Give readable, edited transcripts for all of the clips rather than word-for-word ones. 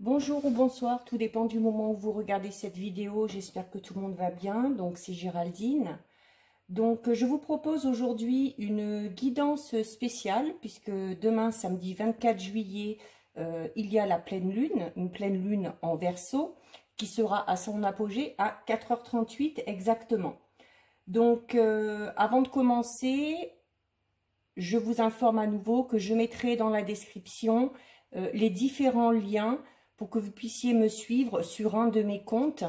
Bonjour ou bonsoir, tout dépend du moment où vous regardez cette vidéo. J'espère que tout le monde va bien. Donc c'est Géraldine. Donc je vous propose aujourd'hui une guidance spéciale puisque demain samedi 24 juillet il y a la pleine lune, une pleine lune en Verseau qui sera à son apogée à 4h38 exactement. Donc avant de commencer, je vous informe à nouveau que je mettrai dans la description les différents liens pour que vous puissiez me suivre sur un de mes comptes.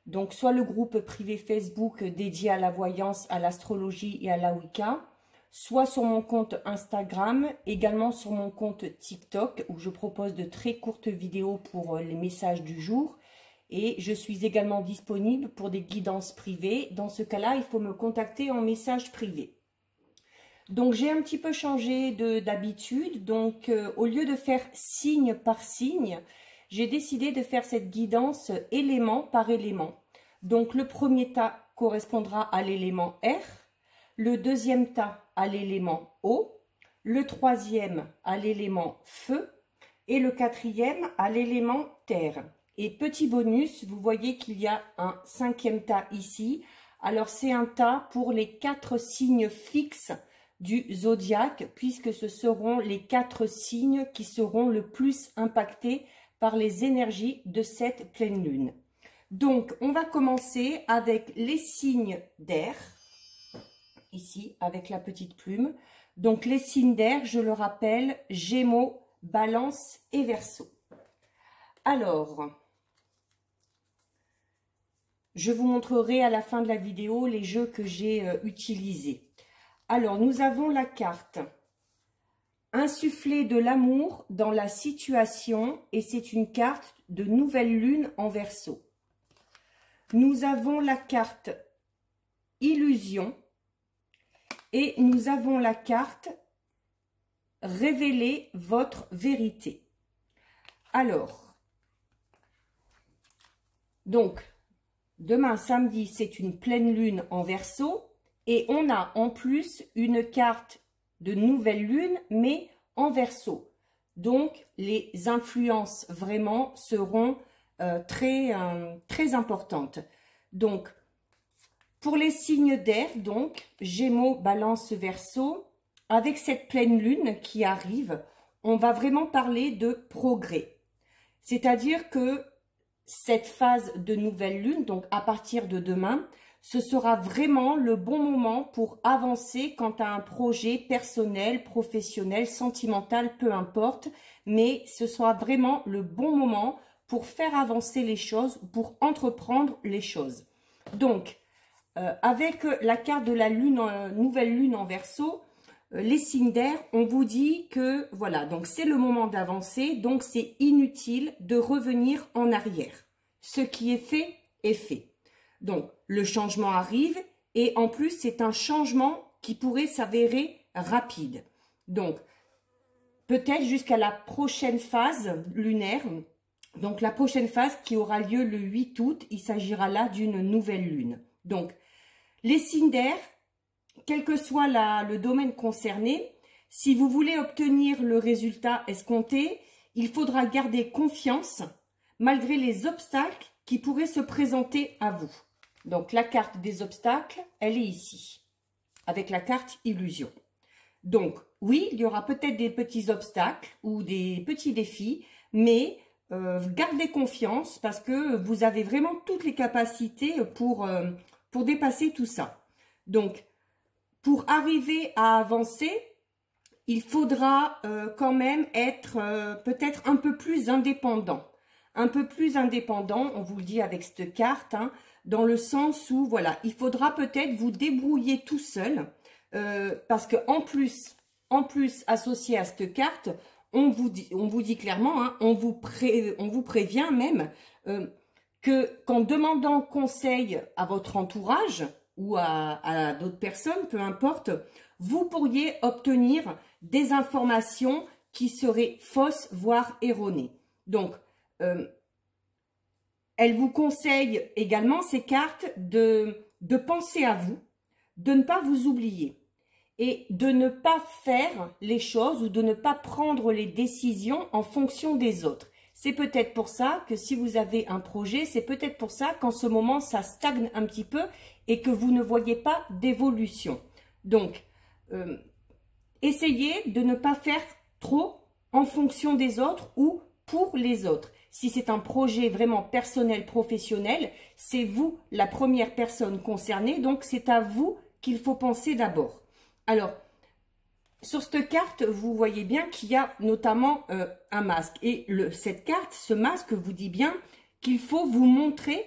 Donc, soit le groupe privé Facebook dédié à la voyance, à l'astrologie et à la Wicca, soit sur mon compte Instagram, également sur mon compte TikTok, où je propose de très courtes vidéos pour les messages du jour. Et je suis également disponible pour des guidances privées. Dans ce cas-là, il faut me contacter en message privé. Donc, j'ai un petit peu changé d'habitude. Donc, au lieu de faire signe par signe, j'ai décidé de faire cette guidance élément par élément. Donc, le premier tas correspondra à l'élément R, le deuxième tas à l'élément eau, le troisième à l'élément feu et le quatrième à l'élément terre. Et petit bonus, vous voyez qu'il y a un cinquième tas ici. Alors, c'est un tas pour les 4 signes fixes du zodiaque, puisque ce seront les 4 signes qui seront le plus impactés par les énergies de cette pleine lune. Donc, on va commencer avec les signes d'air, ici, avec la petite plume. Donc, les signes d'air, je le rappelle, Gémeaux, Balance et Verseau. Alors, je vous montrerai à la fin de la vidéo les jeux que j'ai utilisés. Alors, nous avons la carte insuffler de l'amour dans la situation et c'est une carte de nouvelle lune en Verseau. Nous avons la carte illusion et nous avons la carte révéler votre vérité. Alors, donc, demain samedi, c'est une pleine lune en Verseau et on a en plus une carte de nouvelle lune, mais en Verseau. Donc, les influences vraiment seront très importantes. Donc, pour les signes d'air, donc, Gémeaux, Balance, Verseau, avec cette pleine lune qui arrive, on va vraiment parler de progrès. C'est-à-dire que cette phase de nouvelle lune, donc à partir de demain, ce sera vraiment le bon moment pour avancer quant à un projet personnel, professionnel, sentimental, peu importe. Mais ce sera vraiment le bon moment pour faire avancer les choses, pour entreprendre les choses. Donc, avec la carte de la lune, nouvelle lune en Verseau, les signes d'air, on vous dit que voilà, donc c'est le moment d'avancer, donc c'est inutile de revenir en arrière. Ce qui est fait est fait. Donc, le changement arrive et en plus, c'est un changement qui pourrait s'avérer rapide. Donc, peut-être jusqu'à la prochaine phase lunaire. Donc, la prochaine phase qui aura lieu le 8 août, il s'agira là d'une nouvelle lune. Donc, les signes d'air, quel que soit le domaine concerné, si vous voulez obtenir le résultat escompté, il faudra garder confiance malgré les obstacles qui pourraient se présenter à vous. Donc, la carte des obstacles, elle est ici, avec la carte illusion. Donc, oui, il y aura peut-être des petits obstacles ou des petits défis, mais gardez confiance parce que vous avez vraiment toutes les capacités pour dépasser tout ça. Donc, pour arriver à avancer, il faudra quand même être peut-être un peu plus indépendant. Un peu plus indépendant, on vous le dit avec cette carte, hein, dans le sens où, voilà, il faudra peut-être vous débrouiller tout seul, parce que en plus, associé à cette carte, on vous dit clairement, hein, on vous prévient même que qu'en demandant conseil à votre entourage ou à d'autres personnes, peu importe, vous pourriez obtenir des informations qui seraient fausses, voire erronées. Donc, elle vous conseille également, ces cartes, de penser à vous, de ne pas vous oublier et de ne pas faire les choses ou de ne pas prendre les décisions en fonction des autres. c'est peut-être pour ça que si vous avez un projet, c'est peut-être pour ça qu'en ce moment, ça stagne un petit peu et que vous ne voyez pas d'évolution. Donc, essayez de ne pas faire trop en fonction des autres ou pour les autres. Si c'est un projet vraiment personnel, professionnel, c'est vous la première personne concernée, donc c'est à vous qu'il faut penser d'abord. Alors, sur cette carte, vous voyez bien qu'il y a notamment un masque. Et cette carte, ce masque vous dit bien qu'il faut vous montrer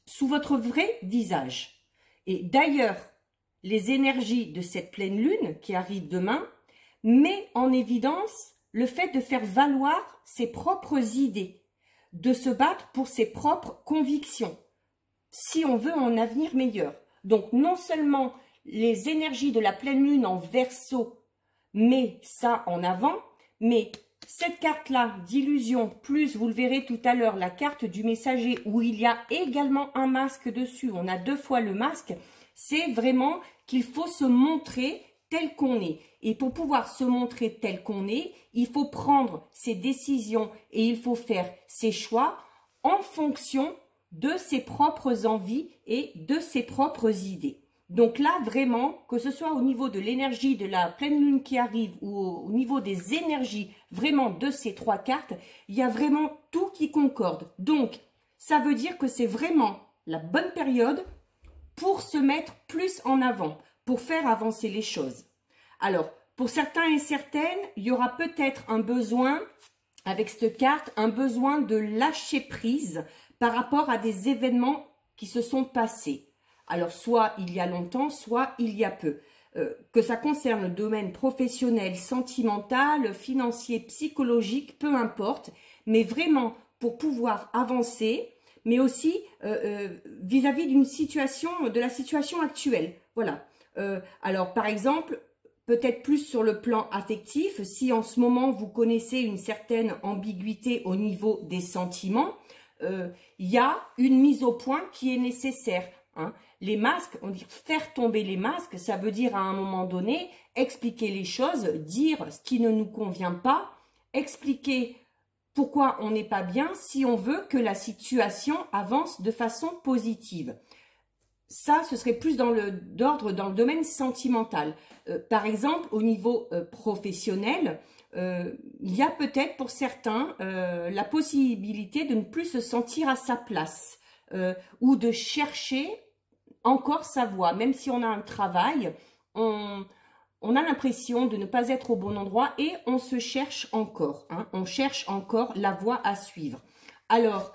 sous votre vrai visage. Et d'ailleurs, les énergies de cette pleine lune qui arrive demain met en évidence le fait de faire valoir ses propres idées, de se battre pour ses propres convictions, si on veut un avenir meilleur. Donc non seulement les énergies de la pleine lune en Verseau met ça en avant, mais cette carte-là d'illusion, plus vous le verrez tout à l'heure, la carte du messager où il y a également un masque dessus, on a 2 fois le masque, c'est vraiment qu'il faut se montrer tel qu'on est. Et pour pouvoir se montrer tel qu'on est, il faut prendre ses décisions et il faut faire ses choix en fonction de ses propres envies et de ses propres idées. Donc là, vraiment, que ce soit au niveau de l'énergie de la pleine lune qui arrive ou au niveau des énergies vraiment de ces 3 cartes, il y a vraiment tout qui concorde. Donc, ça veut dire que c'est vraiment la bonne période pour se mettre plus en avant, pour faire avancer les choses. Alors, pour certains et certaines, il y aura peut-être un besoin, avec cette carte, un besoin de lâcher prise par rapport à des événements qui se sont passés. Alors, soit il y a longtemps, soit il y a peu. Que ça concerne le domaine professionnel, sentimental, financier, psychologique, peu importe. Mais vraiment, pour pouvoir avancer, mais aussi vis-à-vis d'une situation, de la situation actuelle. Voilà. Alors, par exemple, peut-être plus sur le plan affectif, si en ce moment vous connaissez une certaine ambiguïté au niveau des sentiments, il y a une mise au point qui est nécessaire. Hein. Les masques, on dit faire tomber les masques, ça veut dire à un moment donné expliquer les choses, dire ce qui ne nous convient pas, expliquer pourquoi on n'est pas bien si on veut que la situation avance de façon positive. Ça, ce serait plus d'ordre dans le domaine sentimental. Par exemple, au niveau professionnel, il y a peut-être pour certains la possibilité de ne plus se sentir à sa place ou de chercher encore sa voie. Même si on a un travail, on a l'impression de ne pas être au bon endroit et on se cherche encore. Hein, on cherche encore la voie à suivre. Alors,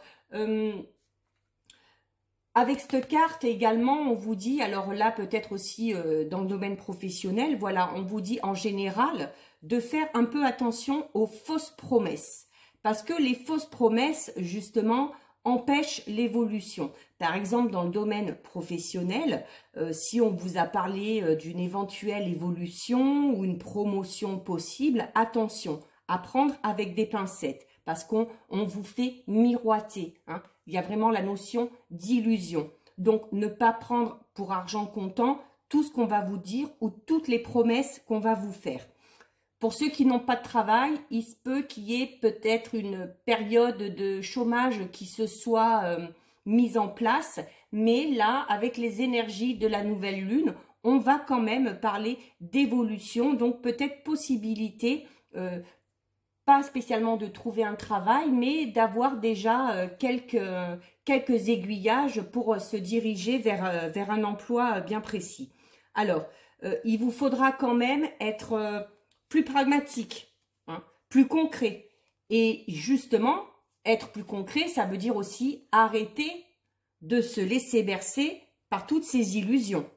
avec cette carte également, on vous dit, alors là peut-être aussi dans le domaine professionnel, voilà, on vous dit en général de faire un peu attention aux fausses promesses. Parce que les fausses promesses, justement, empêchent l'évolution. Par exemple, dans le domaine professionnel, si on vous a parlé d'une éventuelle évolution ou une promotion possible, attention, à prendre avec des pincettes. Parce qu'on vous fait miroiter. Hein. Il y a vraiment la notion d'illusion. Donc, ne pas prendre pour argent comptant tout ce qu'on va vous dire ou toutes les promesses qu'on va vous faire. Pour ceux qui n'ont pas de travail, il se peut qu'il y ait peut-être une période de chômage qui se soit mise en place. Mais là, avec les énergies de la nouvelle lune, on va quand même parler d'évolution. Donc, peut-être possibilité pas spécialement de trouver un travail, mais d'avoir déjà quelques aiguillages pour se diriger vers un emploi bien précis. Alors, il vous faudra quand même être plus pragmatique, hein, plus concret. Et justement, être plus concret, ça veut dire aussi arrêter de se laisser bercer par toutes ces illusions.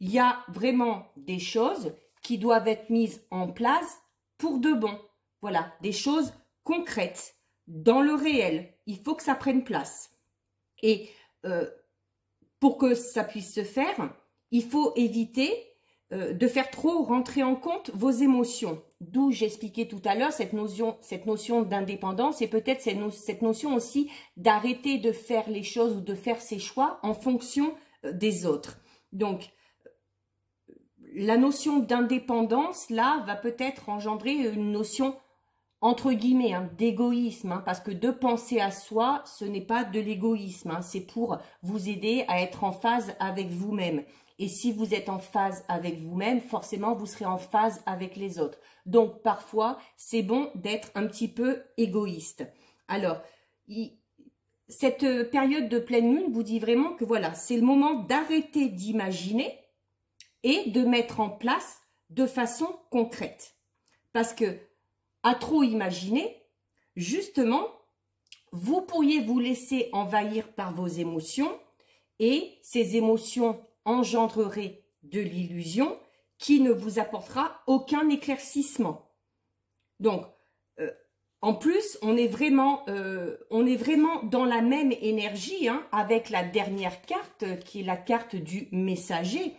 Il y a vraiment des choses qui doivent être mises en place pour de bon. Voilà, des choses concrètes, dans le réel. Il faut que ça prenne place. Et pour que ça puisse se faire, il faut éviter de faire trop rentrer en compte vos émotions. D'où j'expliquais tout à l'heure cette notion d'indépendance et peut-être cette notion aussi d'arrêter de faire les choses ou de faire ses choix en fonction des autres. Donc, la notion d'indépendance, là, va peut-être engendrer une notion entre guillemets, hein, d'égoïsme, hein, parce que de penser à soi, ce n'est pas de l'égoïsme, hein, c'est pour vous aider à être en phase avec vous-même. Et si vous êtes en phase avec vous-même, forcément, vous serez en phase avec les autres. Donc, parfois, c'est bon d'être un petit peu égoïste. Alors, cette période de pleine lune vous dit vraiment que voilà, c'est le moment d'arrêter d'imaginer et de mettre en place de façon concrète. Parce que, à trop imaginer, justement, vous pourriez vous laisser envahir par vos émotions et ces émotions engendreraient de l'illusion qui ne vous apportera aucun éclaircissement. Donc, en plus, on est vraiment dans la même énergie, hein, avec la dernière carte qui est la carte du messager,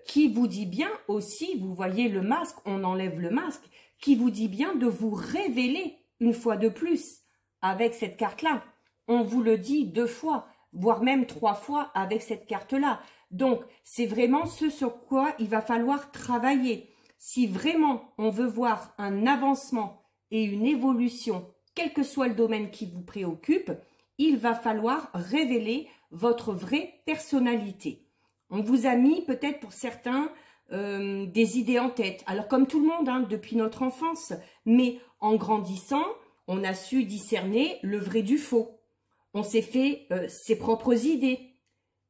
qui vous dit bien aussi, vous voyez le masque, on enlève le masque, qui vous dit bien de vous révéler une fois de plus avec cette carte-là. On vous le dit 2 fois, voire même 3 fois avec cette carte-là. Donc, c'est vraiment ce sur quoi il va falloir travailler. Si vraiment on veut voir un avancement et une évolution, quel que soit le domaine qui vous préoccupe, il va falloir révéler votre vraie personnalité. On vous a mis peut-être pour certains des idées en tête. Alors comme tout le monde, hein, depuis notre enfance, mais en grandissant, on a su discerner le vrai du faux. On s'est fait ses propres idées.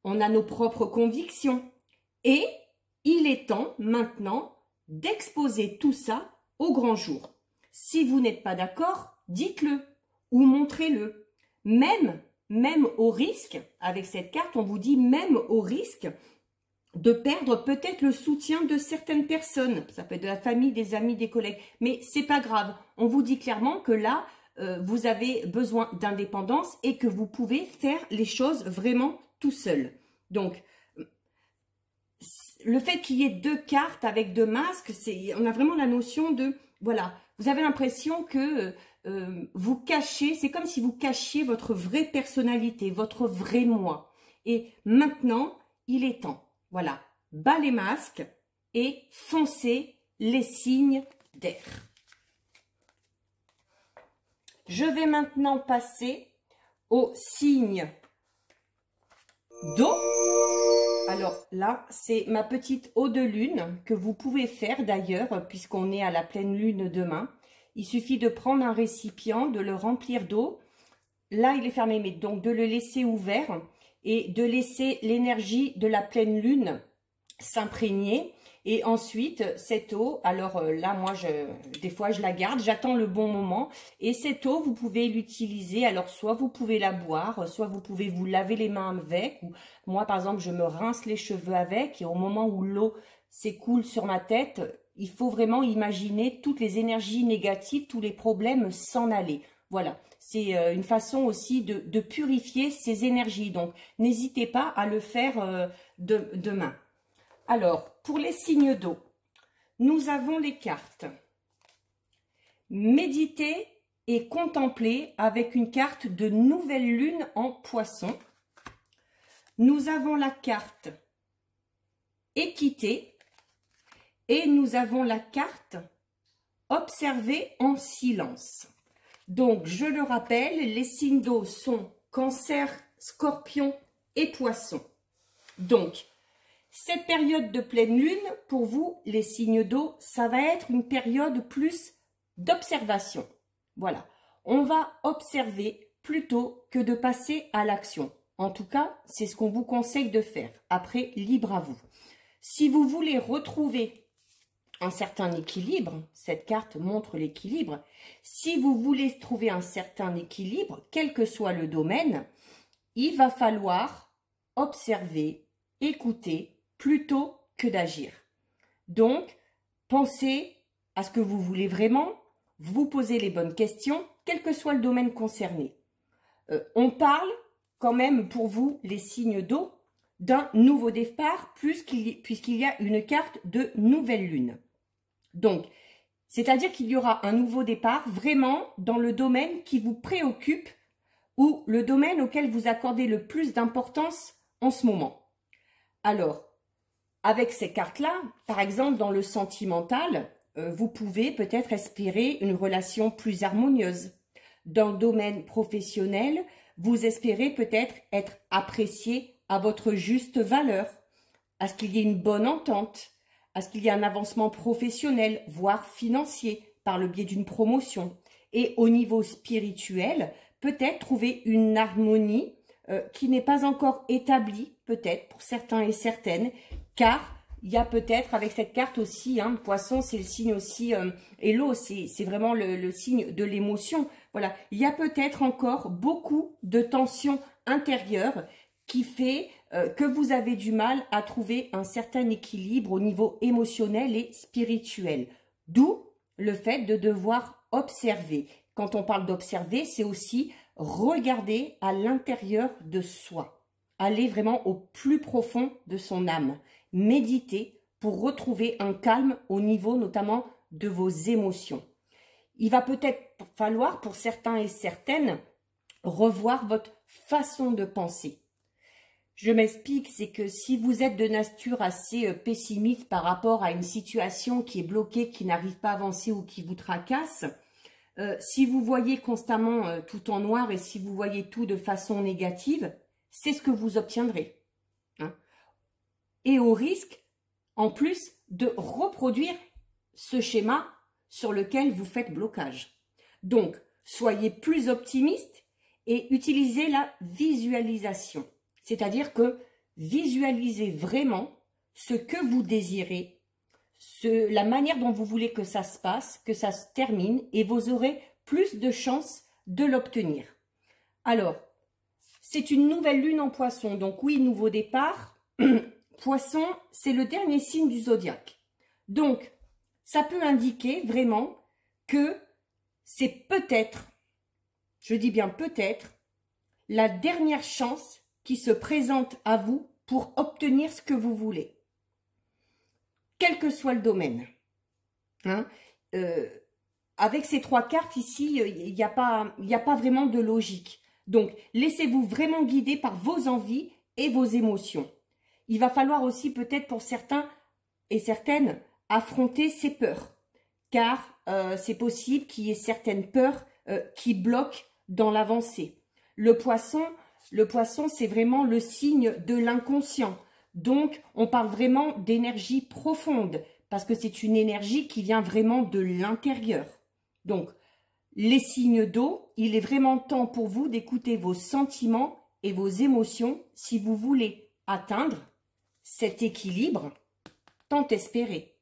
On a nos propres convictions. Et il est temps maintenant d'exposer tout ça au grand jour. Si vous n'êtes pas d'accord, dites-le ou montrez-le. Même au risque, avec cette carte, on vous dit même au risque de perdre peut-être le soutien de certaines personnes. Ça peut être de la famille, des amis, des collègues. Mais c'est pas grave. On vous dit clairement que là, vous avez besoin d'indépendance et que vous pouvez faire les choses vraiment tout seul. Donc, le fait qu'il y ait 2 cartes avec 2 masques, on a vraiment la notion de, voilà, vous avez l'impression que vous cachez, c'est comme si vous cachiez votre vraie personnalité, votre vrai moi. Et maintenant, il est temps. Voilà, bas les masques et foncez les signes d'air. Je vais maintenant passer au signe d'eau. Alors là, c'est ma petite eau de lune que vous pouvez faire d'ailleurs, puisqu'on est à la pleine lune demain. Il suffit de prendre un récipient, de le remplir d'eau. Là, il est fermé, mais donc de le laisser ouvert et de laisser l'énergie de la pleine lune s'imprégner. Et ensuite, cette eau, alors là, moi, des fois, je la garde, j'attends le bon moment. Et cette eau, vous pouvez l'utiliser. Alors, soit vous pouvez la boire, soit vous pouvez vous laver les mains avec. Ou, moi, par exemple, je me rince les cheveux avec. Et au moment où l'eau s'écoule sur ma tête, il faut vraiment imaginer toutes les énergies négatives, tous les problèmes s'en aller. Voilà, c'est une façon aussi de purifier ces énergies. Donc, n'hésitez pas à le faire demain. Alors, pour les signes d'eau, nous avons les cartes. Méditer et contempler avec une carte de nouvelle lune en poisson. Nous avons la carte équité et nous avons la carte observer en silence. Donc, je le rappelle, les signes d'eau sont Cancer, Scorpion et Poisson. Donc, cette période de pleine lune, pour vous, les signes d'eau, ça va être une période plus d'observation. Voilà, on va observer plutôt que de passer à l'action. En tout cas, c'est ce qu'on vous conseille de faire. Après, libre à vous. Si vous voulez retrouver un certain équilibre, cette carte montre l'équilibre. Si vous voulez trouver un certain équilibre, quel que soit le domaine, il va falloir observer, écouter, plutôt que d'agir. Donc, pensez à ce que vous voulez vraiment, vous posez les bonnes questions, quel que soit le domaine concerné. On parle quand même pour vous, les signes d'eau, d'un nouveau départ, puisqu'il y a une carte de nouvelle lune. Donc, c'est-à-dire qu'il y aura un nouveau départ vraiment dans le domaine qui vous préoccupe ou le domaine auquel vous accordez le plus d'importance en ce moment. Alors, avec ces cartes-là, par exemple, dans le sentimental, vous pouvez peut-être espérer une relation plus harmonieuse. Dans le domaine professionnel, vous espérez peut-être être apprécié à votre juste valeur, à ce qu'il y ait une bonne entente, à ce qu'il y ait un avancement professionnel, voire financier, par le biais d'une promotion. Et au niveau spirituel, peut-être trouver une harmonie qui n'est pas encore établie, peut-être pour certains et certaines, car il y a peut-être avec cette carte aussi, hein, Poisson, c'est le signe aussi, et l'eau, c'est vraiment le signe de l'émotion. Voilà, il y a peut-être encore beaucoup de tensions intérieures qui fait que vous avez du mal à trouver un certain équilibre au niveau émotionnel et spirituel. D'où le fait de devoir observer. Quand on parle d'observer, c'est aussi regarder à l'intérieur de soi. Aller vraiment au plus profond de son âme. Méditer pour retrouver un calme au niveau notamment de vos émotions. Il va peut-être falloir pour certains et certaines revoir votre façon de penser. Je m'explique, c'est que si vous êtes de nature assez pessimiste par rapport à une situation qui est bloquée, qui n'arrive pas à avancer ou qui vous tracasse, si vous voyez constamment tout en noir et si vous voyez tout de façon négative, c'est ce que vous obtiendrez. Hein. Et au risque, en plus, de reproduire ce schéma sur lequel vous faites blocage. Donc, soyez plus optimiste et utilisez la visualisation. C'est-à-dire que visualisez vraiment ce que vous désirez, la manière dont vous voulez que ça se passe, que ça se termine, et vous aurez plus de chances de l'obtenir. Alors, c'est une nouvelle lune en Poisson, donc oui, nouveau départ. Poisson, c'est le dernier signe du zodiaque. Donc, ça peut indiquer vraiment que c'est peut-être, je dis bien peut-être, la dernière chance qui se présente à vous pour obtenir ce que vous voulez. Quel que soit le domaine. Hein, avec ces trois cartes ici, il n'y a pas vraiment de logique. Donc, laissez-vous vraiment guider par vos envies et vos émotions. Il va falloir aussi peut-être pour certains et certaines affronter ces peurs. Car c'est possible qu'il y ait certaines peurs qui bloquent dans l'avancée. Le poisson, c'est vraiment le signe de l'inconscient. Donc, on parle vraiment d'énergie profonde parce que c'est une énergie qui vient vraiment de l'intérieur. Donc, les signes d'eau, il est vraiment temps pour vous d'écouter vos sentiments et vos émotions si vous voulez atteindre cet équilibre tant espéré.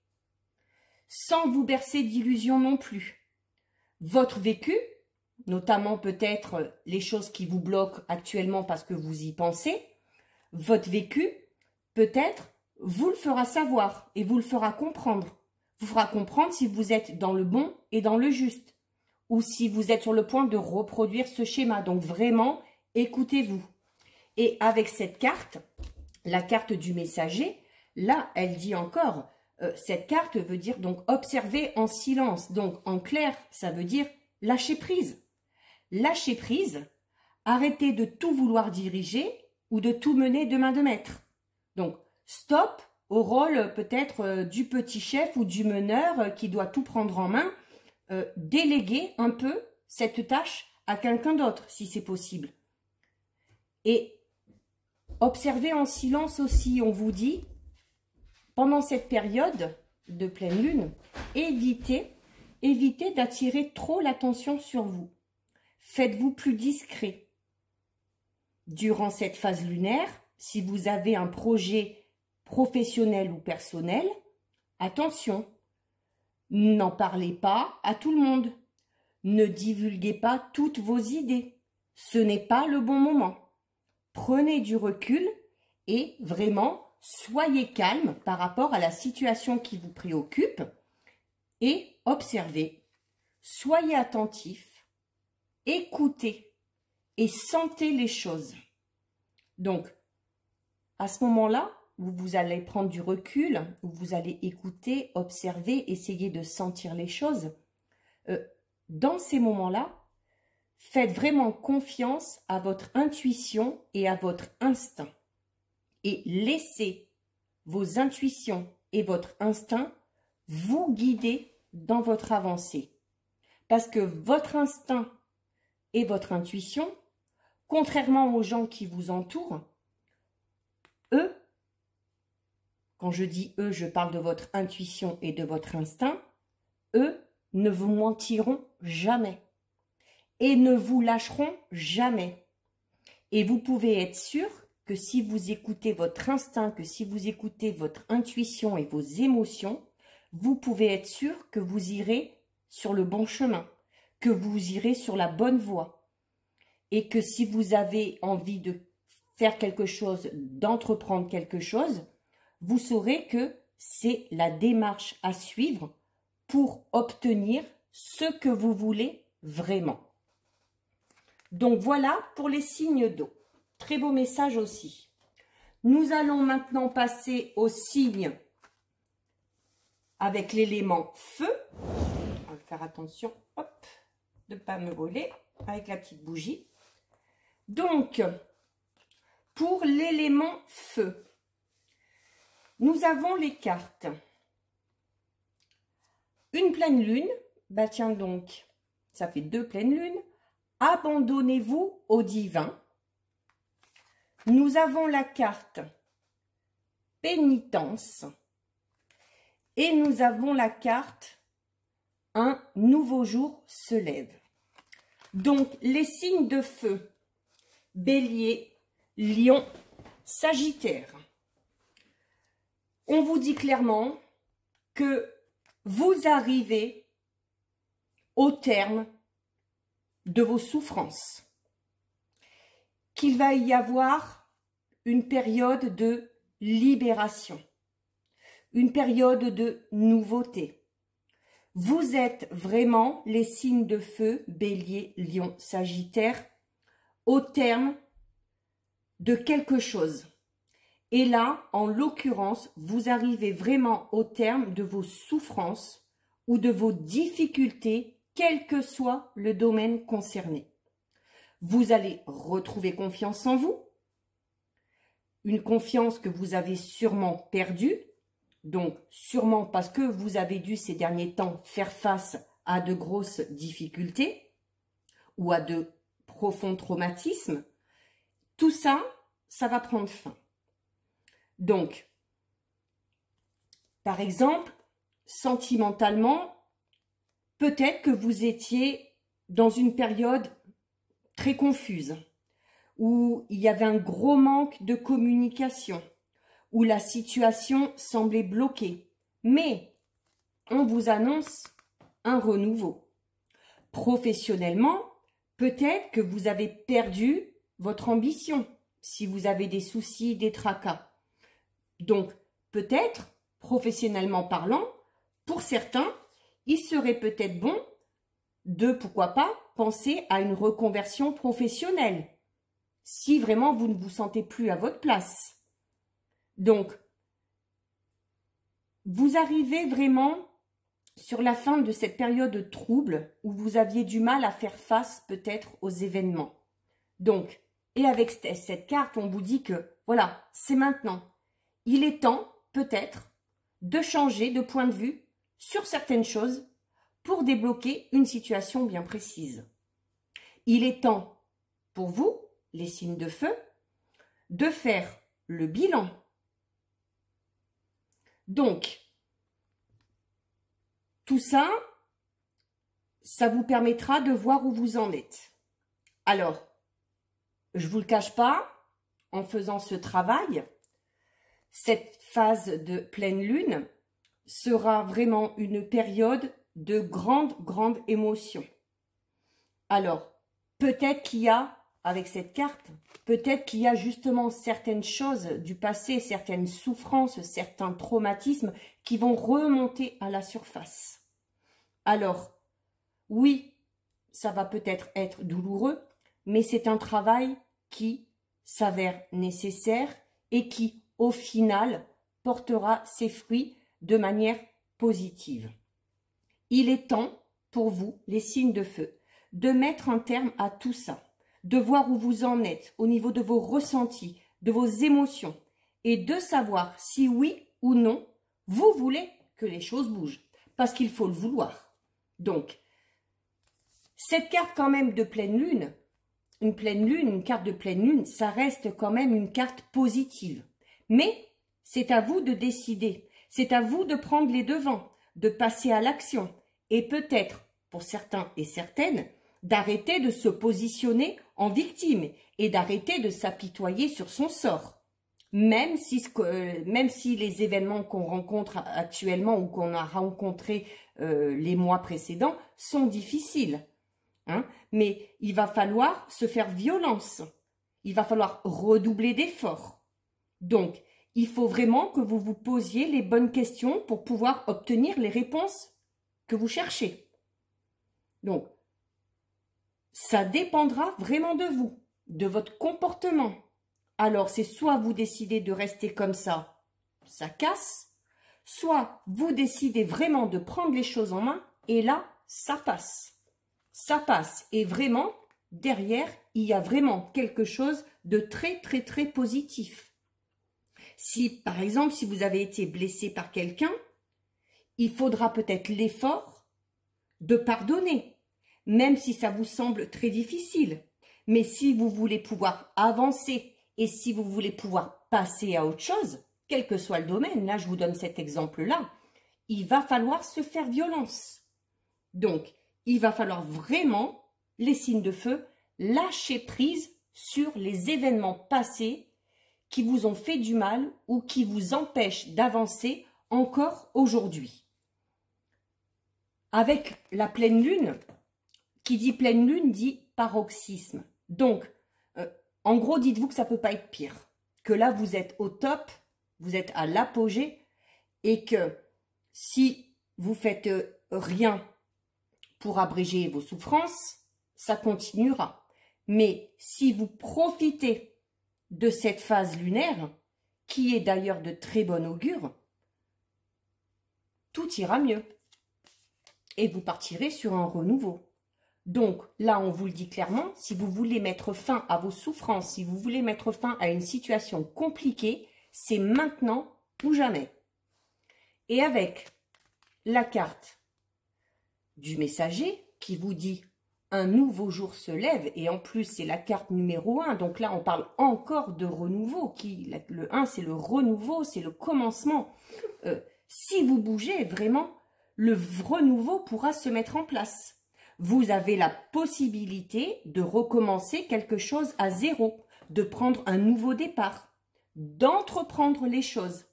Sans vous bercer d'illusions non plus. Votre vécu, notamment peut-être les choses qui vous bloquent actuellement parce que vous y pensez, votre vécu, peut-être, vous le fera savoir et vous le fera comprendre. Vous fera comprendre si vous êtes dans le bon et dans le juste, ou si vous êtes sur le point de reproduire ce schéma. Donc vraiment, écoutez-vous. Et avec cette carte, la carte du messager, là, elle dit encore, cette carte veut dire donc observer en silence. Donc en clair, ça veut dire lâcher prise. Lâcher prise, arrêtez de tout vouloir diriger ou de tout mener de main de maître. Donc, stop au rôle peut-être du petit chef ou du meneur qui doit tout prendre en main. Déléguer un peu cette tâche à quelqu'un d'autre, si c'est possible. Et observez en silence aussi, on vous dit, pendant cette période de pleine lune, évitez d'attirer trop l'attention sur vous. Faites-vous plus discret. Durant cette phase lunaire, si vous avez un projet professionnel ou personnel, attention, n'en parlez pas à tout le monde. Ne divulguez pas toutes vos idées. Ce n'est pas le bon moment. Prenez du recul et vraiment, soyez calme par rapport à la situation qui vous préoccupe et observez. Soyez attentif, écoutez et sentez les choses. Donc, à ce moment-là, vous allez prendre du recul, vous allez écouter, observer, essayer de sentir les choses. Dans ces moments-là, faites vraiment confiance à votre intuition et à votre instinct. Et laissez vos intuitions et votre instinct vous guider dans votre avancée. Parce que votre instinct et votre intuition, contrairement aux gens qui vous entourent, eux, quand je dis eux, je parle de votre intuition et de votre instinct, eux ne vous mentiront jamais et ne vous lâcheront jamais. Et vous pouvez être sûr que si vous écoutez votre instinct, que si vous écoutez votre intuition et vos émotions, vous pouvez être sûr que vous irez sur le bon chemin, que vous irez sur la bonne voie. Et que si vous avez envie de faire quelque chose, d'entreprendre quelque chose, vous saurez que c'est la démarche à suivre pour obtenir ce que vous voulez vraiment. Donc voilà pour les signes d'eau. Très beau message aussi. Nous allons maintenant passer aux signes avec l'élément feu. On va faire attention, hop, de ne pas me voler avec la petite bougie. Donc, pour l'élément feu, nous avons les cartes. Une pleine lune, bah tiens donc, ça fait 2 pleines lunes. Abandonnez-vous au divin. Nous avons la carte pénitence. Et nous avons la carte un nouveau jour se lève. Donc, les signes de feu, Bélier, Lion, Sagittaire. On vous dit clairement que vous arrivez au terme de vos souffrances, qu'il va y avoir une période de libération, une période de nouveauté. Vous êtes vraiment les signes de feu, Bélier, Lion, Sagittaire, au terme de quelque chose. Et là, en l'occurrence, vous arrivez vraiment au terme de vos souffrances ou de vos difficultés, quel que soit le domaine concerné. Vous allez retrouver confiance en vous, une confiance que vous avez sûrement perdue, donc sûrement parce que vous avez dû ces derniers temps faire face à de grosses difficultés ou à de profonds traumatismes. Tout ça, ça va prendre fin. Donc, par exemple, sentimentalement, peut-être que vous étiez dans une période très confuse, où il y avait un gros manque de communication, où la situation semblait bloquée. Mais on vous annonce un renouveau. Professionnellement, peut-être que vous avez perdu votre ambition, si vous avez des soucis, des tracas. Donc, peut-être, professionnellement parlant, pour certains, il serait peut-être bon de, pourquoi pas, penser à une reconversion professionnelle, si vraiment vous ne vous sentez plus à votre place. Donc, vous arrivez vraiment sur la fin de cette période trouble où vous aviez du mal à faire face peut-être aux événements. Donc, et avec cette carte, on vous dit que, voilà, c'est maintenant. Il est temps, peut-être, de changer de point de vue sur certaines choses pour débloquer une situation bien précise. Il est temps pour vous, les signes de feu, de faire le bilan. Donc, tout ça, ça vous permettra de voir où vous en êtes. Alors, je ne vous le cache pas, en faisant ce travail, cette phase de pleine lune sera vraiment une période de grande émotion. Alors, peut-être qu'il y a, avec cette carte, peut-être qu'il y a justement certaines choses du passé, certaines souffrances, certains traumatismes qui vont remonter à la surface. Alors, oui, ça va peut-être être douloureux, mais c'est un travail qui s'avère nécessaire et qui, au final, portera ses fruits de manière positive. Il est temps pour vous, les signes de feu, de mettre un terme à tout ça, de voir où vous en êtes au niveau de vos ressentis, de vos émotions, et de savoir si oui ou non, vous voulez que les choses bougent. parce qu'il faut le vouloir. Donc, cette carte quand même de pleine lune, une carte de pleine lune, ça reste quand même une carte positive. Mais c'est à vous de décider, c'est à vous de prendre les devants, de passer à l'action et peut-être, pour certains et certaines, d'arrêter de se positionner en victime et d'arrêter de s'apitoyer sur son sort. Même si les événements qu'on rencontre actuellement ou qu'on a rencontrés les mois précédents sont difficiles. Hein, mais il va falloir se faire violence. Il va falloir redoubler d'efforts. Donc, il faut vraiment que vous vous posiez les bonnes questions pour pouvoir obtenir les réponses que vous cherchez. Donc, ça dépendra vraiment de vous, de votre comportement. Alors, c'est soit vous décidez de rester comme ça casse, soit vous décidez vraiment de prendre les choses en main, et là, ça passe. Ça passe. Et vraiment, derrière, il y a vraiment quelque chose de très, très, très positif. Si, par exemple, si vous avez été blessé par quelqu'un, il faudra peut-être l'effort de pardonner, même si ça vous semble très difficile. Mais si vous voulez pouvoir avancer et si vous voulez pouvoir passer à autre chose, quel que soit le domaine, là je vous donne cet exemple-là, il va falloir se faire violence. Donc, il va falloir vraiment, les signes de feu, lâcher prise sur les événements passés qui vous ont fait du mal ou qui vous empêchent d'avancer encore aujourd'hui. Avec la pleine lune, qui dit pleine lune dit paroxysme. Donc, en gros, dites-vous que ça ne peut pas être pire. Que là, vous êtes au top, vous êtes à l'apogée et que si vous faites rien pour abréger vos souffrances, ça continuera. Mais si vous profitez de cette phase lunaire, qui est d'ailleurs de très bon augure, tout ira mieux. Et vous partirez sur un renouveau. Donc là, on vous le dit clairement, si vous voulez mettre fin à vos souffrances, si vous voulez mettre fin à une situation compliquée, c'est maintenant ou jamais. Et avec la carte du messager qui vous dit un nouveau jour se lève, et en plus c'est la carte numéro 1, donc là on parle encore de renouveau, le 1 c'est le renouveau, c'est le commencement. Si vous bougez vraiment, le renouveau pourra se mettre en place. Vous avez la possibilité de recommencer quelque chose à zéro, de prendre un nouveau départ, d'entreprendre les choses.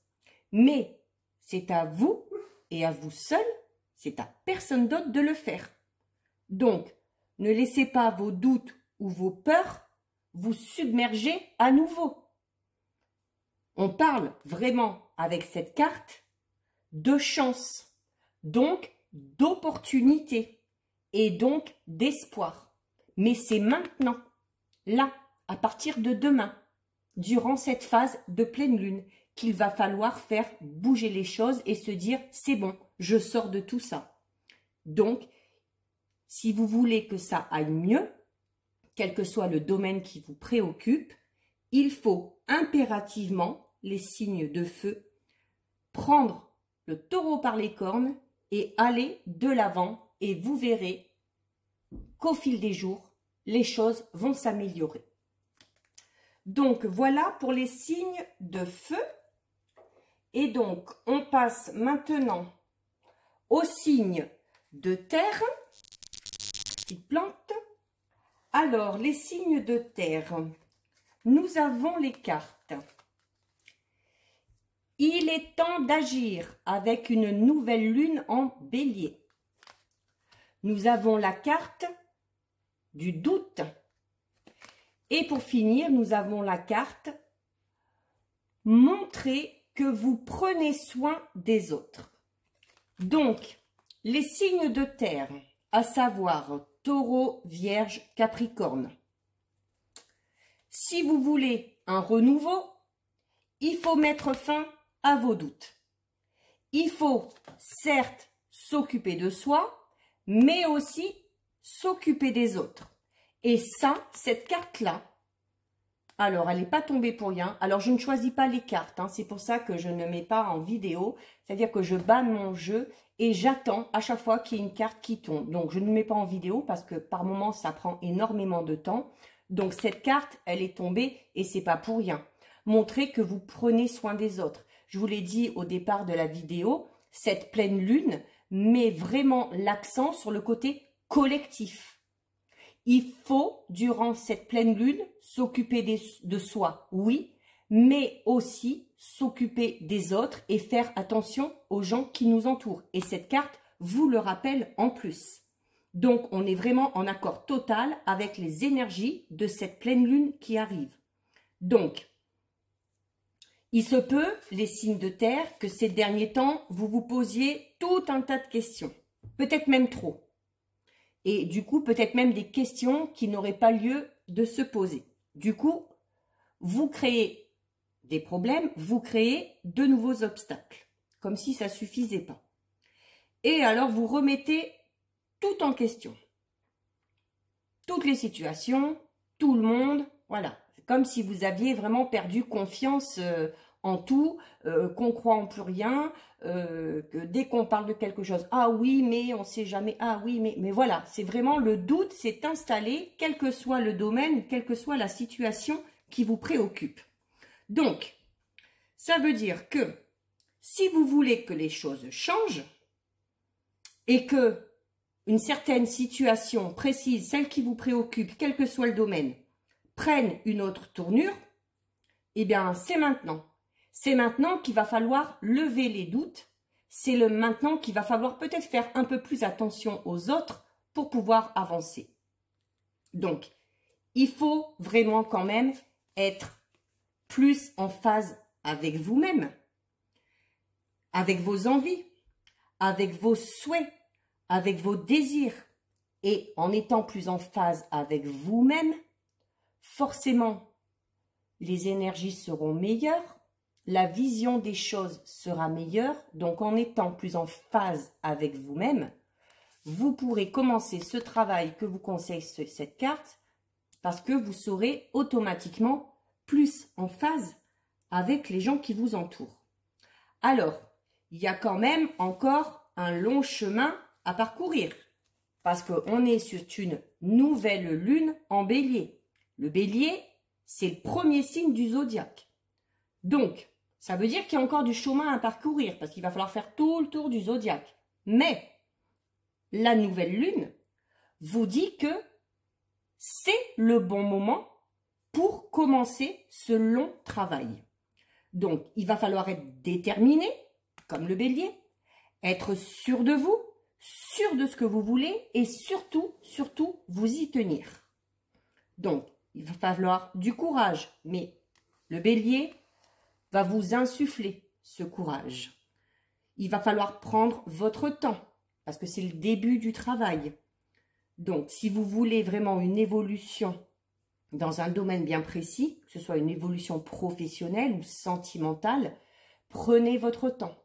Mais c'est à vous et à vous seul, c'est à personne d'autre de le faire. Donc, ne laissez pas vos doutes ou vos peurs vous submerger à nouveau. On parle vraiment avec cette carte de chance, donc d'opportunité et donc d'espoir. Mais c'est maintenant, là, à partir de demain, durant cette phase de pleine lune, qu'il va falloir faire bouger les choses et se dire « c'est bon, je sors de tout ça ». Donc, si vous voulez que ça aille mieux, quel que soit le domaine qui vous préoccupe, il faut impérativement, les signes de feu, prendre le taureau par les cornes et aller de l'avant et vous verrez qu'au fil des jours, les choses vont s'améliorer. Donc, voilà pour les signes de feu. Et donc, on passe maintenant aux signes de terre. Petite plante. Alors, les signes de terre. Nous avons les cartes. Il est temps d'agir avec une nouvelle lune en bélier. Nous avons la carte du doute. Et pour finir, nous avons la carte montrer que vous prenez soin des autres. Donc, les signes de terre, à savoir Taureau, Vierge, Capricorne. Si vous voulez un renouveau, il faut mettre fin à vos doutes. Il faut certes s'occuper de soi, mais aussi s'occuper des autres. Et ça, cette carte-là, alors elle n'est pas tombée pour rien. Alors je ne choisis pas les cartes, hein, c'est pour ça que je ne mets pas en vidéo, c'est-à-dire que je banne mon jeu et j'attends à chaque fois qu'il y ait une carte qui tombe. Donc, je ne mets pas en vidéo parce que par moment, ça prend énormément de temps. Donc, cette carte, elle est tombée et c'est pas pour rien. Montrez que vous prenez soin des autres. Je vous l'ai dit au départ de la vidéo, cette pleine lune met vraiment l'accent sur le côté collectif. Il faut, durant cette pleine lune, s'occuper de soi, oui, mais aussi s'occuper des autres et faire attention aux gens qui nous entourent. Et cette carte vous le rappelle en plus. Donc, on est vraiment en accord total avec les énergies de cette pleine lune qui arrive. Donc, il se peut, les signes de terre, que ces derniers temps, vous vous posiez tout un tas de questions. Peut-être même trop. Et du coup, peut-être même des questions qui n'auraient pas lieu de se poser. Du coup, vous créez des problèmes, vous créez de nouveaux obstacles. Comme si ça ne suffisait pas. Et alors, vous remettez tout en question. Toutes les situations, tout le monde, voilà. Comme si vous aviez vraiment perdu confiance en tout, qu'on croit en plus rien, que dès qu'on parle de quelque chose, ah oui, mais on ne sait jamais, ah oui, mais voilà, c'est vraiment le doute s'est installé, quel que soit le domaine, quelle que soit la situation qui vous préoccupe. Donc, ça veut dire que si vous voulez que les choses changent et que une certaine situation précise, celle qui vous préoccupe, quel que soit le domaine, prenne une autre tournure, eh bien, c'est maintenant. C'est maintenant qu'il va falloir lever les doutes. C'est maintenant qu'il va falloir peut-être faire un peu plus attention aux autres pour pouvoir avancer. Donc, il faut vraiment quand même être plus en phase avec vous-même, avec vos envies, avec vos souhaits, avec vos désirs. Et en étant plus en phase avec vous-même, forcément, les énergies seront meilleures, la vision des choses sera meilleure. Donc, en étant plus en phase avec vous-même, vous pourrez commencer ce travail que vous conseille cette carte parce que vous serez automatiquement plus en phase avec les gens qui vous entourent. Alors, il y a quand même encore un long chemin à parcourir parce qu'on est sur une nouvelle lune en bélier. Le bélier, c'est le premier signe du zodiaque. Donc, ça veut dire qu'il y a encore du chemin à parcourir parce qu'il va falloir faire tout le tour du zodiaque. Mais la nouvelle lune vous dit que c'est le bon moment pour commencer ce long travail. Donc, il va falloir être déterminé, comme le bélier, être sûr de vous, sûr de ce que vous voulez et surtout, vous y tenir. Donc, il va falloir du courage, mais le bélier va vous insuffler ce courage. Il va falloir prendre votre temps, parce que c'est le début du travail. Donc, si vous voulez vraiment une évolution dans un domaine bien précis, que ce soit une évolution professionnelle ou sentimentale, prenez votre temps.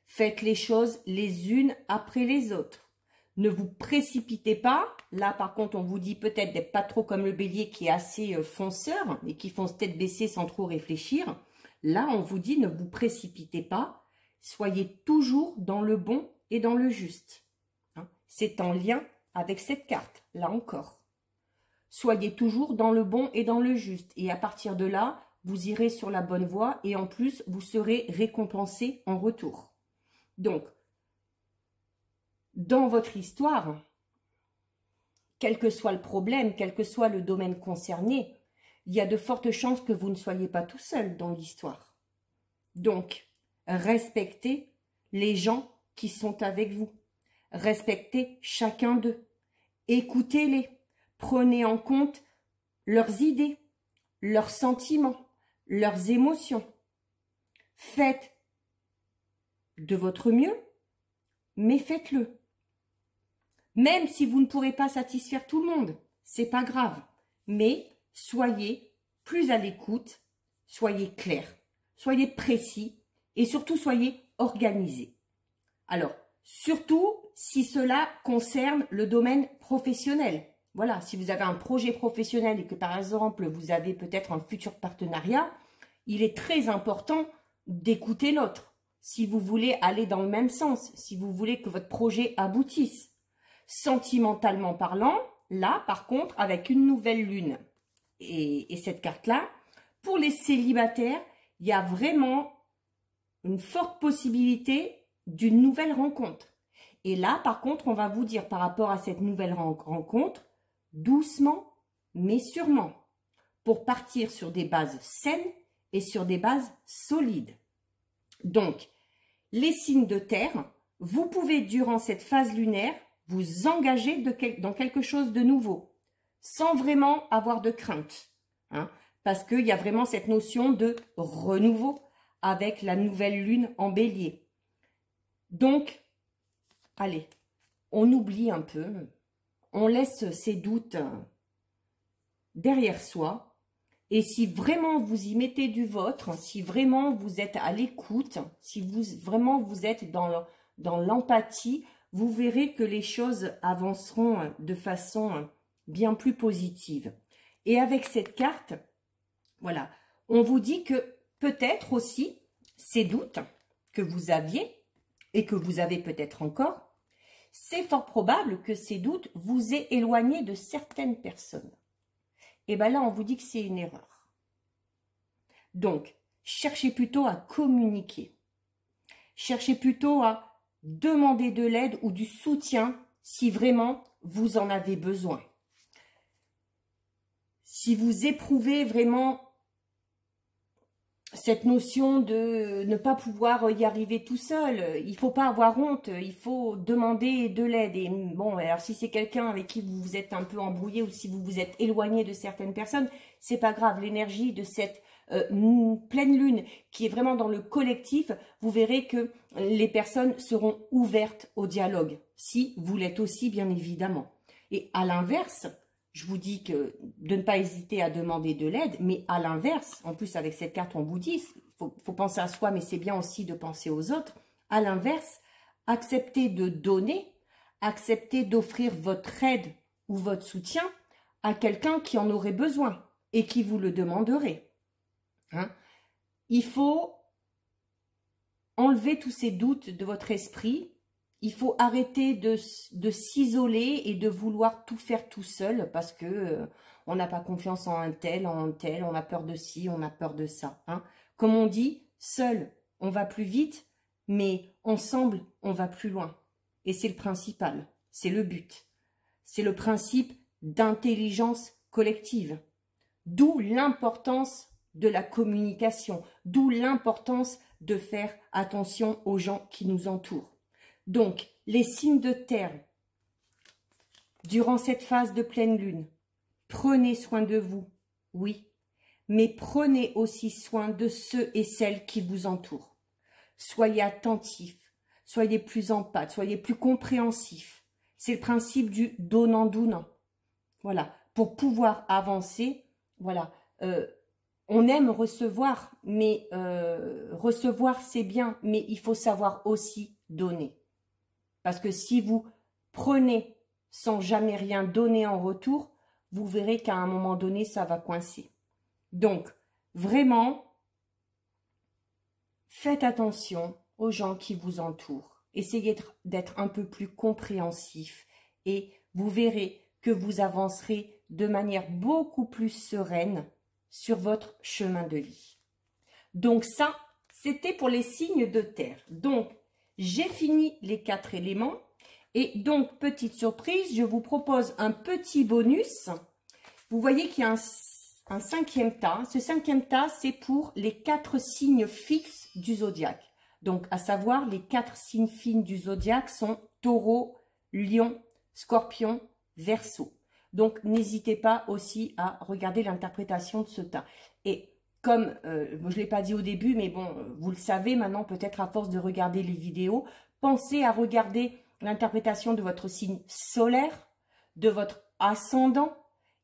Faites les choses les unes après les autres. Ne vous précipitez pas. Là, par contre, on vous dit peut-être d'être pas trop comme le bélier qui est assez fonceur et qui fonce tête baissée sans trop réfléchir. Là, on vous dit ne vous précipitez pas. Soyez toujours dans le bon et dans le juste. C'est en lien avec cette carte, là encore. Soyez toujours dans le bon et dans le juste. Et à partir de là, vous irez sur la bonne voie et en plus, vous serez récompensé en retour. Donc, dans votre histoire, quel que soit le problème, quel que soit le domaine concerné, il y a de fortes chances que vous ne soyez pas tout seul dans l'histoire. Donc, respectez les gens qui sont avec vous. Respectez chacun d'eux. Écoutez-les. Prenez en compte leurs idées, leurs sentiments, leurs émotions. Faites de votre mieux, mais faites-le. Même si vous ne pourrez pas satisfaire tout le monde, c'est pas grave. Mais soyez plus à l'écoute, soyez clair, soyez précis et surtout soyez organisé. Alors, surtout si cela concerne le domaine professionnel. Voilà, si vous avez un projet professionnel et que par exemple vous avez peut-être un futur partenariat, il est très important d'écouter l'autre. si vous voulez aller dans le même sens, si vous voulez que votre projet aboutisse. Sentimentalement parlant, là, par contre, avec une nouvelle lune et cette carte-là, pour les célibataires, il y a vraiment une forte possibilité d'une nouvelle rencontre. Et là, par contre, on va vous dire par rapport à cette nouvelle rencontre, doucement, mais sûrement, pour partir sur des bases saines et sur des bases solides. Donc, les signes de terre, vous pouvez, durant cette phase lunaire, vous engager dans quelque chose de nouveau, sans vraiment avoir de crainte, hein, parce qu'il y a vraiment cette notion de renouveau avec la nouvelle lune en bélier. Donc, allez, on oublie un peu, on laisse ces doutes derrière soi. Et si vraiment vous y mettez du vôtre, si vraiment vous êtes à l'écoute, si vraiment vous êtes dans l'empathie, vous verrez que les choses avanceront de façon bien plus positive. Et avec cette carte, voilà, on vous dit que peut-être aussi ces doutes que vous aviez et que vous avez peut-être encore, c'est fort probable que ces doutes vous aient éloigné de certaines personnes. Et bien là, on vous dit que c'est une erreur. Donc, cherchez plutôt à communiquer. Cherchez plutôt à demander de l'aide ou du soutien si vraiment vous en avez besoin. Si vous éprouvez vraiment cette notion de ne pas pouvoir y arriver tout seul, il ne faut pas avoir honte, il faut demander de l'aide. Et bon, alors si c'est quelqu'un avec qui vous vous êtes un peu embrouillé ou si vous vous êtes éloigné de certaines personnes, c'est pas grave. L'énergie de cette pleine lune qui est vraiment dans le collectif, vous verrez que les personnes seront ouvertes au dialogue, si vous l'êtes aussi bien évidemment. Et à l'inverse, je vous dis que de ne pas hésiter à demander de l'aide, mais à l'inverse, en plus avec cette carte on vous dit, faut penser à soi, mais c'est bien aussi de penser aux autres. À l'inverse, acceptez de donner, acceptez d'offrir votre aide ou votre soutien à quelqu'un qui en aurait besoin et qui vous le demanderait. Hein? Il faut enlever tous ces doutes de votre esprit. Il faut arrêter de s'isoler et de vouloir tout faire tout seul parce que on n'a pas confiance en un tel, on a peur de ci, on a peur de ça. Hein. Comme on dit, seul, on va plus vite, mais ensemble, on va plus loin. Et c'est le principal, c'est le but. C'est le principe d'intelligence collective. D'où l'importance de la communication, d'où l'importance de faire attention aux gens qui nous entourent. Donc, les signes de terre, durant cette phase de pleine lune, prenez soin de vous, oui, mais prenez aussi soin de ceux et celles qui vous entourent. Soyez attentifs, soyez plus empathes, soyez plus compréhensifs. C'est le principe du donnant-donnant. Voilà, pour pouvoir avancer, voilà, on aime recevoir, mais recevoir c'est bien, mais il faut savoir aussi donner. Parce que si vous prenez sans jamais rien donner en retour, vous verrez qu'à un moment donné, ça va coincer. Donc, vraiment, faites attention aux gens qui vous entourent. Essayez d'être un peu plus compréhensif et vous verrez que vous avancerez de manière beaucoup plus sereine sur votre chemin de vie. Donc ça, c'était pour les signes de terre. Donc, j'ai fini les 4 éléments et donc, petite surprise, je vous propose un petit bonus. Vous voyez qu'il y a un 5e tas. Ce 5e tas, c'est pour les 4 signes fixes du zodiaque. Donc, à savoir, les 4 signes fines du zodiaque sont Taureau, Lion, Scorpion, Verseau. Donc, n'hésitez pas aussi à regarder l'interprétation de ce tas. Et comme je ne l'ai pas dit au début, mais bon, vous le savez maintenant, peut-être à force de regarder les vidéos, pensez à regarder l'interprétation de votre signe solaire, de votre ascendant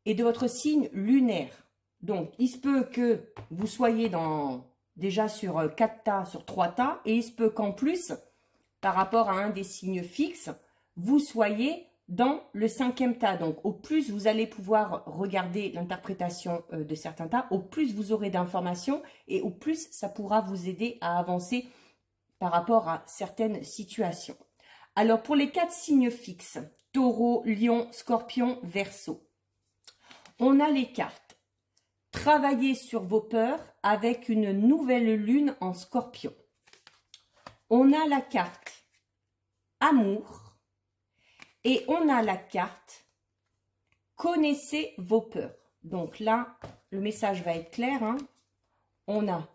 et de votre signe lunaire. Donc, il se peut que vous soyez déjà sur 4 tas, sur 3 tas, et il se peut qu'en plus, par rapport à un des signes fixes, vous soyez dans le 5e tas. Donc, au plus vous allez pouvoir regarder l'interprétation de certains tas, au plus vous aurez d'informations et au plus ça pourra vous aider à avancer par rapport à certaines situations. Alors, pour les 4 signes fixes, Taureau, Lion, Scorpion, Verseau, on a les cartes. Travaillez sur vos peurs avec une nouvelle lune en Scorpion. On a la carte Amour et on a la carte Connaissez vos peurs. Donc là, le message va être clair. Hein. On a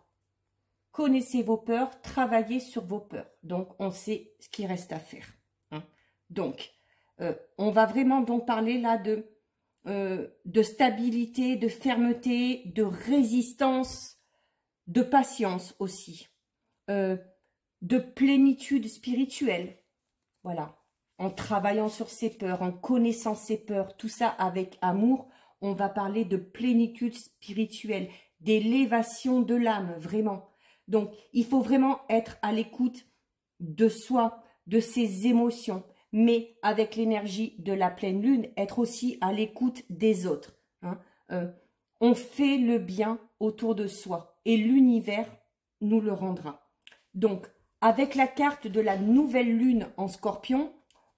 Connaissez vos peurs, travaillez sur vos peurs. Donc, on sait ce qu'il reste à faire. Hein. Donc, on va vraiment donc parler là de stabilité, de fermeté, de résistance, de patience aussi, de plénitude spirituelle. Voilà, en travaillant sur ses peurs, en connaissant ses peurs, tout ça avec amour, on va parler de plénitude spirituelle, d'élévation de l'âme, vraiment. Donc, il faut vraiment être à l'écoute de soi, de ses émotions, mais avec l'énergie de la pleine lune, être aussi à l'écoute des autres. Hein. On fait le bien autour de soi et l'univers nous le rendra. Donc, avec la carte de la nouvelle lune en Scorpion,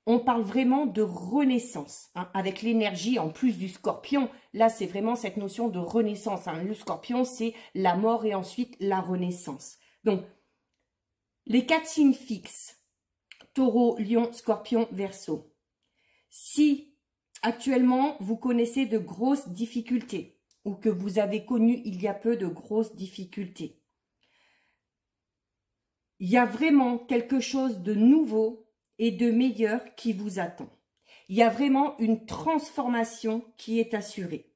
on parle vraiment de renaissance, hein, avec l'énergie en plus du Scorpion. Là, c'est vraiment cette notion de renaissance. Hein. Le Scorpion, c'est la mort et ensuite la renaissance. Donc, les 4 signes fixes, Taureau, Lion, Scorpion, Verseau. Si actuellement, vous connaissez de grosses difficultés ou que vous avez connu il y a peu de grosses difficultés, il y a vraiment quelque chose de nouveau et de meilleur qui vous attend. Il y a vraiment une transformation qui est assurée.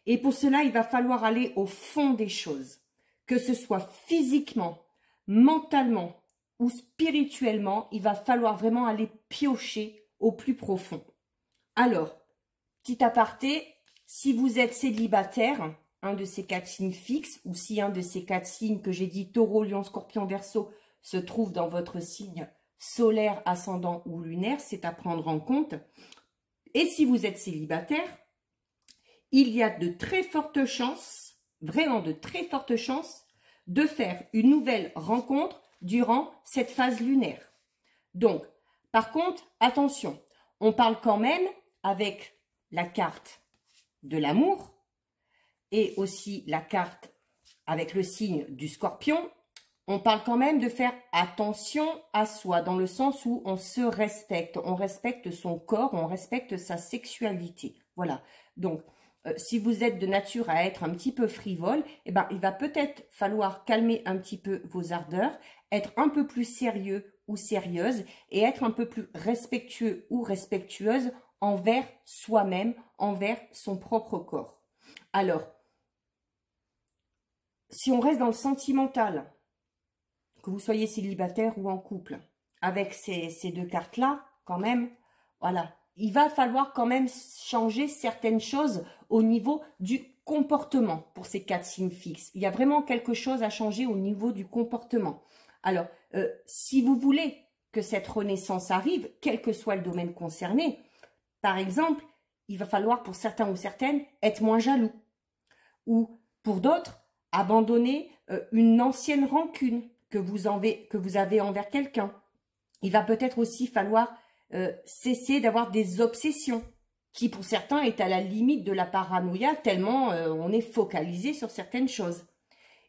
Et pour cela, il va falloir aller au fond des choses, que ce soit physiquement, mentalement ou spirituellement, il va falloir vraiment aller piocher au plus profond. Alors, petit aparté, si vous êtes célibataire, un de ces 4 signes fixes, ou si un de ces 4 signes que j'ai dit, Taureau, Lion, Scorpion, Verseau, se trouve dans votre signe solaire, ascendant ou lunaire, c'est à prendre en compte. Et si vous êtes célibataire, il y a de très fortes chances, vraiment de très fortes chances, de faire une nouvelle rencontre durant cette phase lunaire. Donc, par contre, attention, on parle quand même avec la carte de l'amour et aussi la carte avec le signe du Scorpion. On parle quand même de faire attention à soi, dans le sens où on se respecte, on respecte son corps, on respecte sa sexualité. Voilà, donc si vous êtes de nature à être un petit peu frivole, eh ben, il va peut-être falloir calmer un petit peu vos ardeurs, être un peu plus sérieux ou sérieuse et être un peu plus respectueux ou respectueuse envers soi-même, envers son propre corps. Alors, si on reste dans le sentimental, que vous soyez célibataire ou en couple, avec ces 2 cartes-là, quand même, voilà, il va falloir quand même changer certaines choses au niveau du comportement pour ces 4 signes fixes. Il y a vraiment quelque chose à changer au niveau du comportement. Alors, si vous voulez que cette renaissance arrive, quel que soit le domaine concerné, par exemple, il va falloir pour certains ou certaines être moins jaloux. Ou pour d'autres, abandonner une ancienne rancune que vous avez envers quelqu'un. Il va peut-être aussi falloir cesser d'avoir des obsessions, qui pour certains est à la limite de la paranoïa, tellement on est focalisé sur certaines choses.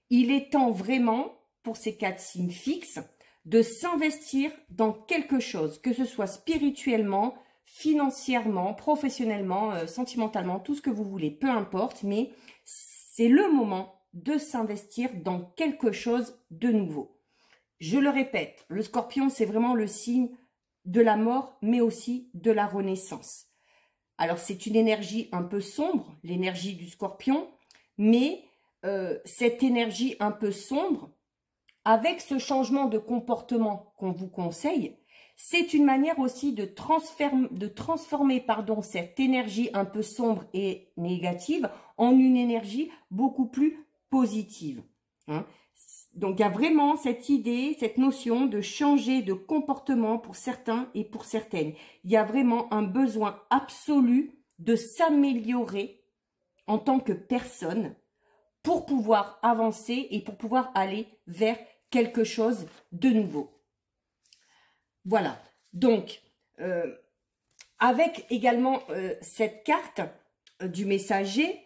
Il est temps vraiment, pour ces 4 signes fixes, de s'investir dans quelque chose, que ce soit spirituellement, financièrement, professionnellement, sentimentalement, tout ce que vous voulez, peu importe, mais c'est le moment de s'investir dans quelque chose de nouveau. Je le répète, le Scorpion, c'est vraiment le signe de la mort, mais aussi de la renaissance. Alors, c'est une énergie un peu sombre, l'énergie du Scorpion, mais cette énergie un peu sombre, avec ce changement de comportement qu'on vous conseille, c'est une manière aussi de transformer cette énergie un peu sombre et négative en une énergie beaucoup plus positive. Hein. Donc, il y a vraiment cette idée, cette notion de changer de comportement pour certains et pour certaines. Il y a vraiment un besoin absolu de s'améliorer en tant que personne pour pouvoir avancer et pour pouvoir aller vers quelque chose de nouveau. Voilà. Donc, avec également cette carte du messager,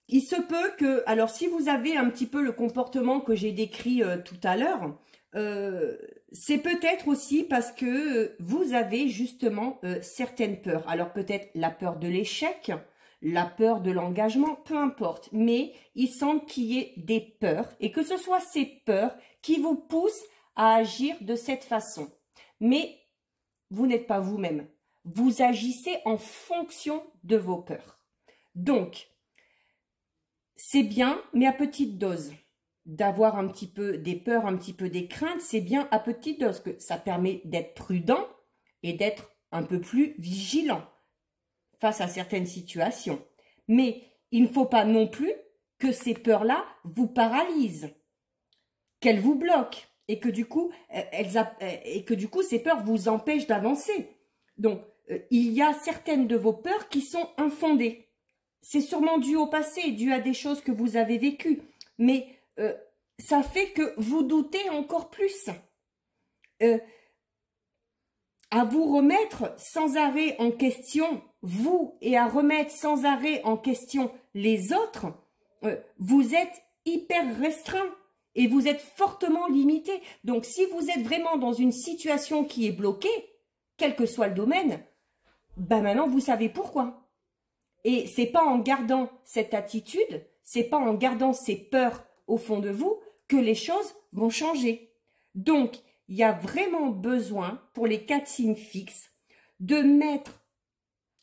il se peut que, alors si vous avez un petit peu le comportement que j'ai décrit tout à l'heure, c'est peut-être aussi parce que vous avez justement certaines peurs. Alors peut-être la peur de l'échec, la peur de l'engagement, peu importe. Mais il semble qu'il y ait des peurs et que ce soit ces peurs qui vous poussent à agir de cette façon. Mais vous n'êtes pas vous-même. Vous agissez en fonction de vos peurs. Donc, c'est bien, mais à petite dose. D'avoir un petit peu des peurs, un petit peu des craintes, c'est bien à petite dose, que ça permet d'être prudent et d'être un peu plus vigilant face à certaines situations. Mais il ne faut pas non plus que ces peurs-là vous paralysent, qu'elles vous bloquent et que du coup, ces peurs vous empêchent d'avancer. Donc, il y a certaines de vos peurs qui sont infondées. C'est sûrement dû au passé, dû à des choses que vous avez vécues. Mais ça fait que vous doutez encore plus. À vous remettre sans arrêt en question, vous, et à remettre sans arrêt en question les autres, vous êtes hyper restreint et vous êtes fortement limité. Donc, si vous êtes vraiment dans une situation qui est bloquée, quel que soit le domaine, ben maintenant, vous savez pourquoi. Et c'est pas en gardant cette attitude, c'est pas en gardant ces peurs au fond de vous que les choses vont changer. Donc, il y a vraiment besoin, pour les 4 signes fixes, de mettre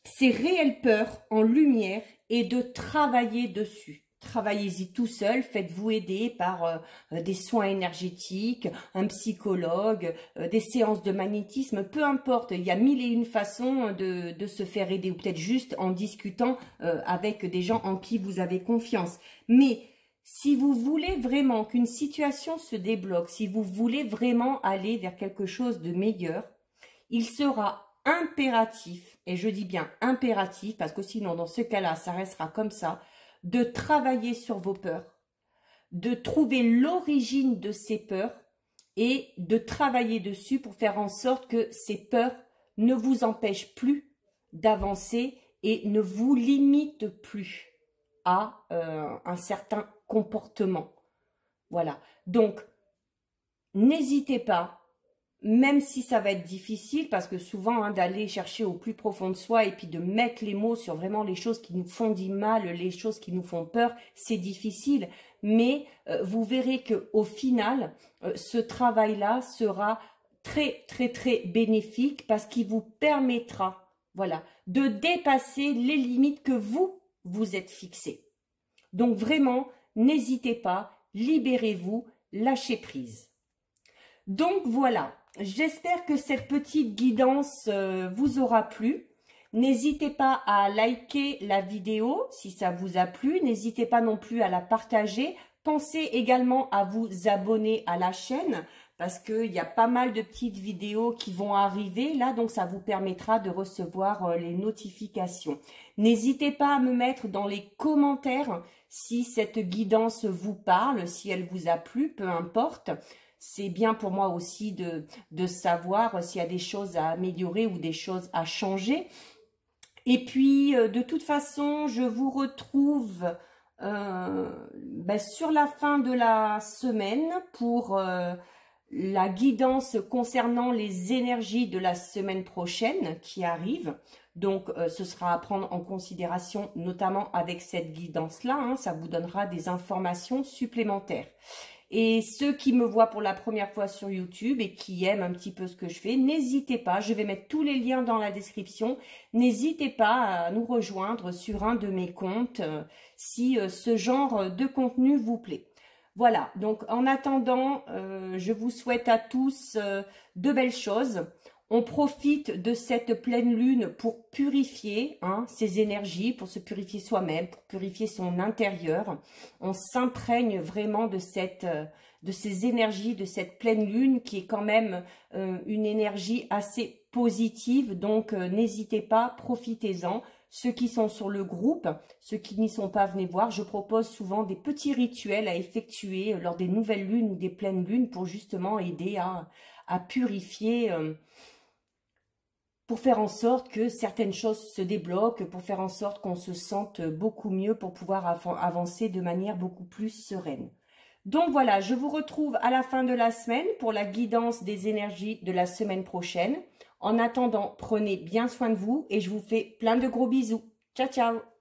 ces réelles peurs en lumière et de travailler dessus. Travaillez-y tout seul, faites-vous aider par des soins énergétiques, un psychologue, des séances de magnétisme, peu importe. Il y a 1001 façons de se faire aider, ou peut-être juste en discutant avec des gens en qui vous avez confiance. Mais si vous voulez vraiment qu'une situation se débloque, si vous voulez vraiment aller vers quelque chose de meilleur, il sera impératif, et je dis bien impératif, parce que sinon dans ce cas-là, ça restera comme ça, de travailler sur vos peurs, de trouver l'origine de ces peurs et de travailler dessus pour faire en sorte que ces peurs ne vous empêchent plus d'avancer et ne vous limitent plus à un certain comportement. Voilà. Donc, n'hésitez pas, même si ça va être difficile, parce que souvent, d'aller chercher au plus profond de soi et puis de mettre les mots sur vraiment les choses qui nous font du mal, les choses qui nous font peur, c'est difficile. Mais vous verrez qu'au final, ce travail-là sera très, très, très bénéfique parce qu'il vous permettra, voilà, de dépasser les limites que vous êtes fixées. Donc vraiment, n'hésitez pas, libérez-vous, lâchez prise. Donc voilà, j'espère que cette petite guidance vous aura plu. N'hésitez pas à liker la vidéo si ça vous a plu. N'hésitez pas non plus à la partager. Pensez également à vous abonner à la chaîne parce qu'il y a pas mal de petites vidéos qui vont arriver là. Donc ça vous permettra de recevoir les notifications. N'hésitez pas à me mettre dans les commentaires si cette guidance vous parle, si elle vous a plu, peu importe. C'est bien pour moi aussi de savoir s'il y a des choses à améliorer ou des choses à changer. Et puis, de toute façon, je vous retrouve sur la fin de la semaine pour la guidance concernant les énergies de la semaine prochaine qui arrive. Donc, ce sera à prendre en considération, notamment avec cette guidance-là. Hein, ça vous donnera des informations supplémentaires. Et ceux qui me voient pour la première fois sur YouTube et qui aiment un petit peu ce que je fais, n'hésitez pas, je vais mettre tous les liens dans la description. N'hésitez pas à nous rejoindre sur un de mes comptes si ce genre de contenu vous plaît. Voilà, donc en attendant, je vous souhaite à tous de belles choses. On profite de cette pleine lune pour purifier ses énergies, pour se purifier soi-même, pour purifier son intérieur. On s'imprègne vraiment de ces énergies, de cette pleine lune qui est quand même une énergie assez positive. Donc, n'hésitez pas, profitez-en. Ceux qui sont sur le groupe, ceux qui n'y sont pas, venez voir. Je propose souvent des petits rituels à effectuer lors des nouvelles lunes ou des pleines lunes pour justement aider à purifier, pour faire en sorte que certaines choses se débloquent, pour faire en sorte qu'on se sente beaucoup mieux pour pouvoir avancer de manière beaucoup plus sereine. Donc voilà, je vous retrouve à la fin de la semaine pour la guidance des énergies de la semaine prochaine. En attendant, prenez bien soin de vous et je vous fais plein de gros bisous. Ciao, ciao!